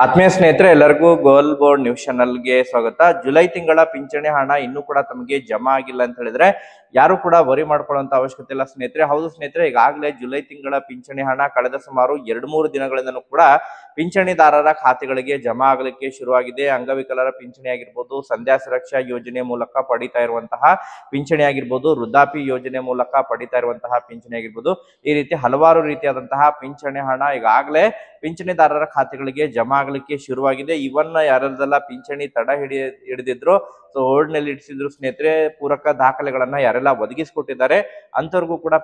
ಆತ್ಮೀಯ ಸ್ನೇಹಿತರೆ, ಎಲ್ಲರಿಗೂ ಗೋಲ್ ಬೋರ್ಡ್ ನ್ಯೂಸ್ ಚಾನಲ್ಗೆ ಸ್ವಾಗತ. ಜುಲೈ ತಿಂಗಳ ಪಿಂಚಣಿ ಹಣ ಇನ್ನೂ ಕೂಡ ತಮಗೆ ಜಮಾ ಆಗಿಲ್ಲ ಅಂತ ಹೇಳಿದ್ರೆ ಯಾರು ಕೂಡ ವರಿ ಮಾಡ್ಕೊಳ್ಳುವಂತ ಅವಶ್ಯಕತೆ ಇಲ್ಲ ಸ್ನೇಹಿತರೆ. ಹೌದು ಸ್ನೇಹಿತರೆ, ಈಗಾಗಲೇ ಜುಲೈ ತಿಂಗಳ ಪಿಂಚಣಿ ಹಣ ಕಳೆದ ಸುಮಾರು 2-3 ದಿನಗಳಿಂದನೂ ಕೂಡ ಪಿಂಚಣಿದಾರರ ಖಾತೆಗಳಿಗೆ ಜಮಾ ಆಗಲಿಕ್ಕೆ ಶುರುವಾಗಿದೆ. ಅಂಗವಿಕಲರ ಪಿಂಚಣಿ ಆಗಿರ್ಬೋದು, ಸಂಧ್ಯಾ ಸುರಕ್ಷಾ ಯೋಜನೆ ಮೂಲಕ ಪಡಿತಾ ಇರುವಂತಹ ಪಿಂಚಣಿ ಆಗಿರ್ಬೋದು, ವೃದ್ಧಾಪ್ಯ ಯೋಜನೆ ಮೂಲಕ ಪಡಿತಾ ಇರುವಂತಹ ಪಿಂಚಣಿ ಆಗಿರ್ಬೋದು, ಈ ರೀತಿ ಹಲವಾರು ರೀತಿಯಾದಂತಹ ಪಿಂಚಣಿ ಹಣ ಈಗಾಗಲೇ ಪಿಂಚಣಿದಾರರ ಖಾತೆಗಳಿಗೆ ಜಮಾ ಆಗಲಿಕ್ಕೆ ಶುರುವಾಗಿದೆ. ಇವನ್ನ ಯಾರೆಲ್ಲ ಪಿಂಚಣಿ ತಡ ಹಿಡಿದಿದ್ರು, ಸೊ ಹೋಲ್ಡ್ ನಲ್ಲಿ ಇಡಿಸಿದ್ರು ಸ್ನೇಹಿತರೆ, ಪೂರಕ ದಾಖಲೆಗಳನ್ನ ಯಾರೆಲ್ಲ ಒದಗಿಸಿಕೊಟ್ಟಿದ್ದಾರೆ ಅಂತವ್ರಿಗೂ ಕೂಡ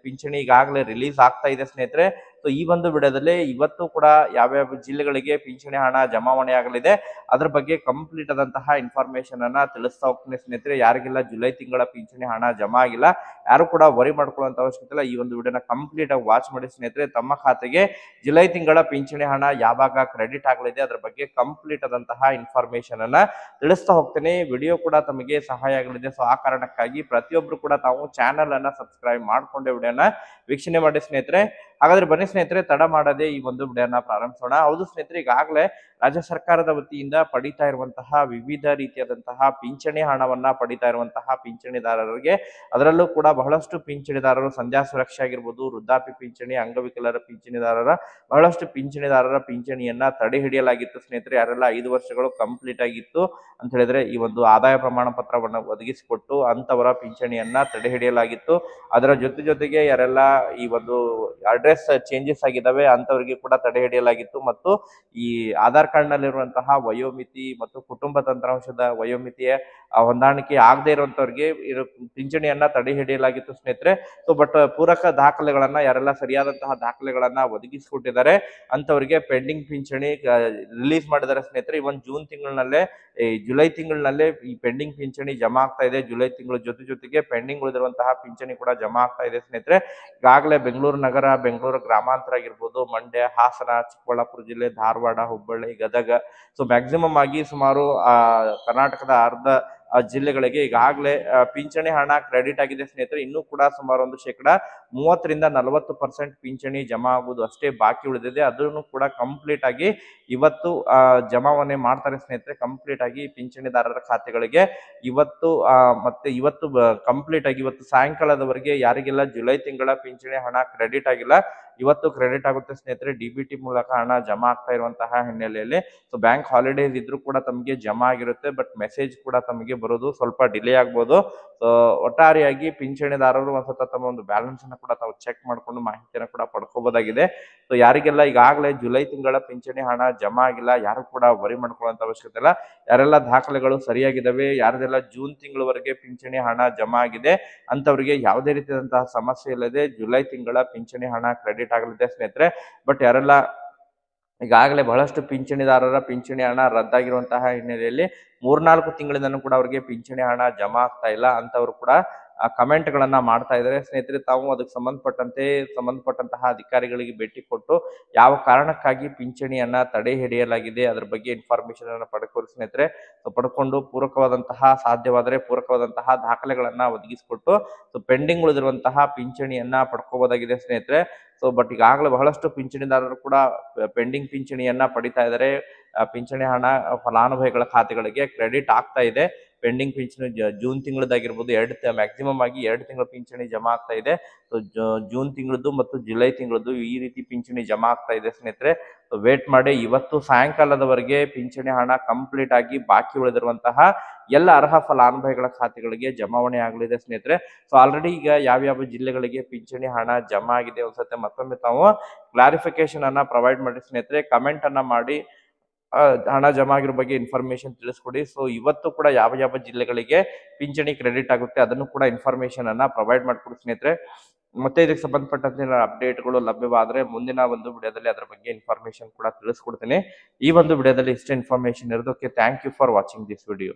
ಪಿಂಚಣಿ ಈಗಾಗಲೇ ರಿಲೀಸ್ ಆಗ್ತಾ ಇದೆ ಸ್ನೇಹಿತರೆ. ಸೊ ಈ ಒಂದು ವಿಡಿಯೋದಲ್ಲಿ ಇವತ್ತು ಕೂಡ ಯಾವ್ಯಾವ ಜಿಲ್ಲೆಗಳಿಗೆ ಪಿಂಚಣಿ ಹಣ ಜಮಾವಣೆ ಆಗಲಿದೆ ಅದ್ರ ಬಗ್ಗೆ ಕಂಪ್ಲೀಟ್ ಆದಂತಹ ಇನ್ಫಾರ್ಮೇಶನ್ ಅನ್ನ ತಿಳಿಸ್ತಾ ಹೋಗ್ತೀನಿ ಸ್ನೇಹಿತರೆ. ಯಾರಿಗೆಲ್ಲ ಜುಲೈ ತಿಂಗಳ ಪಿಂಚಣಿ ಹಣ ಜಮಾ ಆಗಿಲ್ಲ, ಯಾರು ಕೂಡ ವರಿ ಮಾಡ್ಕೊಳ್ಳುವಂತ ಅವಶ್ಯಕತೆ ಇಲ್ಲ. ಈ ಒಂದು ವಿಡಿಯೋನ ಕಂಪ್ಲೀಟ್ ಆಗಿ ವಾಚ್ ಮಾಡಿ ಸ್ನೇಹಿತರೆ. ತಮ್ಮ ಖಾತೆಗೆ ಜುಲೈ ತಿಂಗಳ ಪಿಂಚಣಿ ಹಣ ಯಾವಾಗ ಕ್ರೆಡಿಟ್ ಆಗಲಿದೆ ಅದ್ರ ಬಗ್ಗೆ ಕಂಪ್ಲೀಟ್ ಆದಂತಹ ಇನ್ಫಾರ್ಮೇಶನ್ ಅನ್ನ ತಿಳಿಸ್ತಾ ಹೋಗ್ತೇನೆ. ವಿಡಿಯೋ ಕೂಡ ತಮಗೆ ಸಹಾಯ ಆಗಲಿದೆ. ಸೊ ಆ ಕಾರಣಕ್ಕಾಗಿ ಪ್ರತಿಯೊಬ್ರು ಕೂಡ ತಾವು ಚಾನೆಲ್ ಅನ್ನ ಸಬ್ಸ್ಕ್ರೈಬ್ ಮಾಡ್ಕೊಂಡೆ ವಿಡಿಯೋನ ವೀಕ್ಷಣೆ ಮಾಡಿ ಸ್ನೇಹಿತರೆ. ಹಾಗಾದ್ರೆ ಬನ್ನಿ ಸ್ನೇಹಿತರೆ, ತಡ ಮಾಡದೆ ಈ ಒಂದು ವಿಡಿಯೋನ ಪ್ರಾರಂಭಿಸೋಣ. ಹೌದು ಸ್ನೇಹಿತರೆ, ಈಗಾಗಲೇ ರಾಜ್ಯ ಸರ್ಕಾರದ ವತಿಯಿಂದ ಪಡಿತಾ ಇರುವಂತಹ ವಿವಿಧ ರೀತಿಯಾದಂತಹ ಪಿಂಚಣಿ ಹಣವನ್ನ ಪಡಿತಾ ಇರುವಂತಹ ಪಿಂಚಣಿದಾರರಿಗೆ, ಅದರಲ್ಲೂ ಕೂಡ ಬಹಳಷ್ಟು ಪಿಂಚಣಿದಾರರು ಸಂಧ್ಯಾ ಸುರಕ್ಷೆ ಆಗಿರ್ಬೋದು, ವೃದ್ಧಾಪ್ಯ ಪಿಂಚಣಿ, ಅಂಗವಿಕಲರ ಪಿಂಚಣಿದಾರರ ಬಹಳಷ್ಟು ಪಿಂಚಣಿದಾರರ ಪಿಂಚಣಿಯನ್ನ ತಡೆ ಹಿಡಿಯಲಾಗಿತ್ತು ಸ್ನೇಹಿತರೆ. ಯಾರೆಲ್ಲ 5 ವರ್ಷಗಳು ಕಂಪ್ಲೀಟ್ ಆಗಿತ್ತು ಅಂತ ಹೇಳಿದ್ರೆ ಈ ಒಂದು ಆದಾಯ ಪ್ರಮಾಣ ಪತ್ರವನ್ನು ಒದಗಿಸಿಕೊಟ್ಟು ಅಂತವರ ಪಿಂಚಣಿಯನ್ನ ತಡೆ ಹಿಡಿಯಲಾಗಿತ್ತು. ಅದರ ಜೊತೆಗೆ ಯಾರೆಲ್ಲ ಈ ಒಂದು ಅಡ್ರೆಸ್ ಚೇಂಜಸ್ ಆಗಿದ್ದಾವೆ ಅಂತವರಿಗೆ ಕೂಡ ತಡೆ ಹಿಡಿಯಲಾಗಿತ್ತು. ಮತ್ತು ಈ ಆಧಾರ್ ಕಾರ್ಡ್ ನಲ್ಲಿರುವಂತಹ ವಯೋಮಿತಿ ಮತ್ತು ಕುಟುಂಬ ತಂತ್ರಾಂಶದ ವಯೋಮಿತಿಯ ಹೊಂದಾಣಿಕೆ ಆಗದೆ ಇರುವಂತವ್ರಿಗೆ ಪಿಂಚಣಿಯನ್ನ ತಡೆ ಹಿಡಿಯಲಾಗಿತ್ತು ಸ್ನೇಹಿತರೆ. ಸೊ ಬಟ್ ಪೂರಕ ದಾಖಲೆಗಳನ್ನ ಯಾರೆಲ್ಲ ಸರಿಯಾದಂತಹ ದಾಖಲೆಗಳನ್ನ ಒದಗಿಸಿಕೊಟ್ಟಿದ್ದಾರೆ ಅಂತವರಿಗೆ ಪೆಂಡಿಂಗ್ ಪಿಂಚಣಿ ರಿಲೀಸ್ ಮಾಡಿದ್ದಾರೆ ಸ್ನೇಹಿತರೆ. ಇವನ್ ಜೂನ್ ತಿಂಗಳಿನಲ್ಲೇ, ಜುಲೈ ತಿಂಗಳಿನಲ್ಲೇ ಈ ಪೆಂಡಿಂಗ್ ಪಿಂಚಣಿ ಜಮಾ ಆಗ್ತಾ ಇದೆ. ಜುಲೈ ತಿಂಗಳ ಜೊತೆಗೆ ಪೆಂಡಿಂಗ್ ಉಳಿದಿರುವಂತಹ ಪಿಂಚಣಿ ಕೂಡ ಜಮಾ ಆಗ್ತಾ ಇದೆ ಸ್ನೇಹಿತರೆ. ಈಗಾಗಲೇ ಬೆಂಗಳೂರು ನಗರ, ಬೆಂಗಳೂರು ಗ್ರಾಮಾಂತರ ಆಗಿರ್ಬೋದು, ಮಂಡ್ಯ, ಹಾಸನ, ಚಿಕ್ಕಬಳ್ಳಾಪುರ ಜಿಲ್ಲೆ, ಧಾರವಾಡ, ಹುಬ್ಬಳ್ಳಿ, ಗದಗ, ಸೊ ಮ್ಯಾಕ್ಸಿಮಮ್ ಆಗಿ ಸುಮಾರು ಕರ್ನಾಟಕದ ಅರ್ಧ ಜಿಲ್ಲೆಗಳಿಗೆ ಈಗಾಗಲೇ ಪಿಂಚಣಿ ಹಣ ಕ್ರೆಡಿಟ್ ಆಗಿದೆ ಸ್ನೇಹಿತರೆ. ಇನ್ನೂ ಕೂಡ ಸುಮಾರು ಒಂದು 30-40% ಪಿಂಚಣಿ ಜಮಾ ಆಗುವುದು ಅಷ್ಟೇ ಬಾಕಿ ಉಳಿದಿದೆ. ಅದನ್ನು ಕೂಡ ಕಂಪ್ಲೀಟ್ ಆಗಿ ಇವತ್ತು ಜಮಾವಣೆ ಮಾಡ್ತಾರೆ ಸ್ನೇಹಿತರೆ. ಕಂಪ್ಲೀಟ್ ಆಗಿ ಪಿಂಚಣಿದಾರರ ಖಾತೆಗಳಿಗೆ ಇವತ್ತು ಕಂಪ್ಲೀಟ್ ಆಗಿ ಇವತ್ತು ಸಾಯಂಕಾಲದವರೆಗೆ ಯಾರಿಗೆಲ್ಲ ಜುಲೈ ತಿಂಗಳ ಪಿಂಚಣಿ ಹಣ ಕ್ರೆಡಿಟ್ ಆಗಿಲ್ಲ, ಇವತ್ತು ಕ್ರೆಡಿಟ್ ಆಗುತ್ತೆ ಸ್ನೇಹಿತರೆ. ಡಿಬಿಟಿ ಮೂಲಕ ಹಣ ಜಮಾ ಆಗ್ತಾ ಇರುವಂತಹ ಹಿನ್ನೆಲೆಯಲ್ಲಿ, ಸೊ ಬ್ಯಾಂಕ್ ಹಾಲಿಡೇಸ್ ಇದ್ರೂ ಕೂಡ ತಮಗೆ ಜಮಾ ಆಗಿರುತ್ತೆ, ಬಟ್ ಮೆಸೇಜ್ ಕೂಡ ತಮಗೆ ಬರೋದು ಸ್ವಲ್ಪ ಡಿಲೇ ಆಗ್ಬೋದು. ಸೊ ಒಟ್ಟಾರೆಯಾಗಿ ಪಿಂಚಣಿದಾರರು ಒಂದ್ಸತ ತಮ್ಮ ಒಂದು ಬ್ಯಾಲೆನ್ಸ್ ಅನ್ನ ಕೂಡ ತಾವು ಚೆಕ್ ಮಾಡ್ಕೊಂಡು ಮಾಹಿತಿಯನ್ನು ಕೂಡ ಪಡ್ಕೋಬಹುದಾಗಿದೆ. ಸೊ ಯಾರಿಗೆಲ್ಲ ಈಗಾಗಲೇ ಜುಲೈ ತಿಂಗಳ ಪಿಂಚಣಿ ಹಣ ಜಮಾ ಆಗಿಲ್ಲ, ಯಾರು ಕೂಡ ವರಿ ಮಾಡ್ಕೊಳ್ಳುವಂತ ಅವಶ್ಯಕತೆ ಇಲ್ಲ. ಯಾರೆಲ್ಲ ದಾಖಲೆಗಳು ಸರಿಯಾಗಿದ್ದಾವೆ, ಯಾರದೆಲ್ಲ ಜೂನ್ ತಿಂಗಳವರೆಗೆ ಪಿಂಚಣಿ ಹಣ ಜಮಾ ಆಗಿದೆ ಅಂತವರಿಗೆ ಯಾವುದೇ ರೀತಿಯಾದಂತಹ ಸಮಸ್ಯೆ ಇಲ್ಲದೆ ಜುಲೈ ತಿಂಗಳ ಪಿಂಚಣಿ ಹಣ ಕ್ರೆಡಿಟ್ ಆಗಲಿದೆ ಸ್ನೇಹಿತರೆ. ಬಟ್ ಯಾರೆಲ್ಲ ಈಗಾಗಲೇ ಬಹಳಷ್ಟು ಪಿಂಚಣಿದಾರರ ಪಿಂಚಣಿ ಹಣ ರದ್ದಾಗಿರುವಂತಹ ಹಿನ್ನೆಲೆಯಲ್ಲಿ 3-4 ತಿಂಗಳಿಂದನೂ ಕೂಡ ಅವರಿಗೆ ಪಿಂಚಣಿ ಹಣ ಜಮಾ ಆಗ್ತಾ ಇಲ್ಲ ಅಂತವರು ಕೂಡ ಕಮೆಂಟ್ ಗಳನ್ನ ಮಾಡ್ತಾ ಇದ್ದಾರೆ ಸ್ನೇಹಿತರೆ. ತಾವು ಅದಕ್ಕೆ ಸಂಬಂಧಪಟ್ಟಂತಹ ಅಧಿಕಾರಿಗಳಿಗೆ ಭೇಟಿ ಕೊಟ್ಟು ಯಾವ ಕಾರಣಕ್ಕಾಗಿ ಪಿಂಚಣಿಯನ್ನ ತಡೆ ಹಿಡಿಯಲಾಗಿದೆ ಅದ್ರ ಬಗ್ಗೆ ಇನ್ಫಾರ್ಮೇಶನ್ ಅನ್ನ ಪಡ್ಕೊಳ್ಳಿ ಸ್ನೇಹಿತರೆ. ಪಡ್ಕೊಂಡು ಸಾಧ್ಯವಾದರೆ ಪೂರಕವಾದಂತಹ ದಾಖಲೆಗಳನ್ನ ಒದಗಿಸಿಕೊಟ್ಟು ಸೊ ಪೆಂಡಿಂಗ್ ಉಳಿದಿರುವಂತಹ ಪಿಂಚಣಿಯನ್ನ ಪಡ್ಕೋಬಹುದಾಗಿದೆ ಸ್ನೇಹಿತರೆ. ಸೊ ಬಟ್ ಈಗಾಗಲೇ ಬಹಳಷ್ಟು ಪಿಂಚಣಿದಾರರು ಕೂಡ ಪೆಂಡಿಂಗ್ ಪಿಂಚಣಿಯನ್ನ ಪಡಿತಾ ಇದ್ದಾರೆ. ಪಿಂಚಣಿ ಹಣ ಫಲಾನುಭವಿಗಳ ಖಾತೆಗಳಿಗೆ ಕ್ರೆಡಿಟ್ ಆಗ್ತಾ ಇದೆ. ಪೆಂಡಿಂಗ್ ಪಿಂಚಣಿ ಜೂನ್ ತಿಂಗಳದಾಗಿರ್ಬೋದು, ಮ್ಯಾಕ್ಸಿಮಮ್ ಆಗಿ 2 ತಿಂಗಳ ಪಿಂಚಣಿ ಜಮಾ ಆಗ್ತಾ ಇದೆ. ಸೊ ಜೂನ್ ತಿಂಗಳದ್ದು ಮತ್ತು ಜುಲೈ ತಿಂಗಳದ್ದು ಈ ರೀತಿ ಪಿಂಚಣಿ ಜಮಾ ಆಗ್ತಾ ಇದೆ ಸ್ನೇಹಿತರೆ. ವೇಟ್ ಮಾಡಿ. ಇವತ್ತು ಸಾಯಂಕಾಲದವರೆಗೆ ಪಿಂಚಣಿ ಹಣ ಕಂಪ್ಲೀಟ್ ಆಗಿ ಬಾಕಿ ಉಳಿದಿರುವಂತಹ ಎಲ್ಲ ಅರ್ಹ ಫಲಾನುಭವಿಗಳ ಖಾತೆಗಳಿಗೆ ಜಮಾವಣೆ ಆಗಲಿದೆ ಸ್ನೇಹಿತರೆ. ಸೊ ಆಲ್ರೆಡಿ ಈಗ ಯಾವ್ಯಾವ ಜಿಲ್ಲೆಗಳಿಗೆ ಪಿಂಚಣಿ ಹಣ ಜಮಾ ಆಗಿದೆ ಒಂದ್ಸತಿ ಮತ್ತೊಮ್ಮೆ ತಾವು ಕ್ಲಾರಿಫಿಕೇಶನ್ ಅನ್ನ ಪ್ರೊವೈಡ್ ಮಾಡಿ ಸ್ನೇಹಿತರೆ. ಕಮೆಂಟ್ ಅನ್ನ ಮಾಡಿ ಹಣ ಜಮಾ ಆಗಿರೋ ಬಗ್ಗೆ ಇನ್ಫಾರ್ಮೇಶನ್ ತಿಳಿಸ್ಕೊಡಿ. ಸೊ ಇವತ್ತು ಕೂಡ ಯಾವ ಜಿಲ್ಲೆಗಳಿಗೆ ಪಿಂಚಣಿ ಕ್ರೆಡಿಟ್ ಆಗುತ್ತೆ ಅದನ್ನು ಕೂಡ ಇನ್ಫಾರ್ಮೇಶನ್ ಅನ್ನ ಪ್ರೊವೈಡ್ ಮಾಡ್ಕೊಡಿ ಸ್ನೇಹಿತರೆ. ಮತ್ತೆ ಇದಕ್ಕೆ ಸಂಬಂಧಪಟ್ಟಂತೆ ಅಪ್ಡೇಟ್ಗಳು ಲಭ್ಯವಾದ್ರೆ ಮುಂದಿನ ಒಂದು ವಿಡಿಯೋದಲ್ಲಿ ಅದರ ಬಗ್ಗೆ ಇನ್ಫಾರ್ಮೇಶನ್ ಕೂಡ ತಿಳಿಸ್ಕೊಡ್ತೀನಿ. ಈ ಒಂದು ವಿಡಿಯೋದಲ್ಲಿ ಇಷ್ಟೇ ಇನ್ಫಾರ್ಮೇಶನ್ ಇರೋದಕ್ಕೆ thank you for watching this video.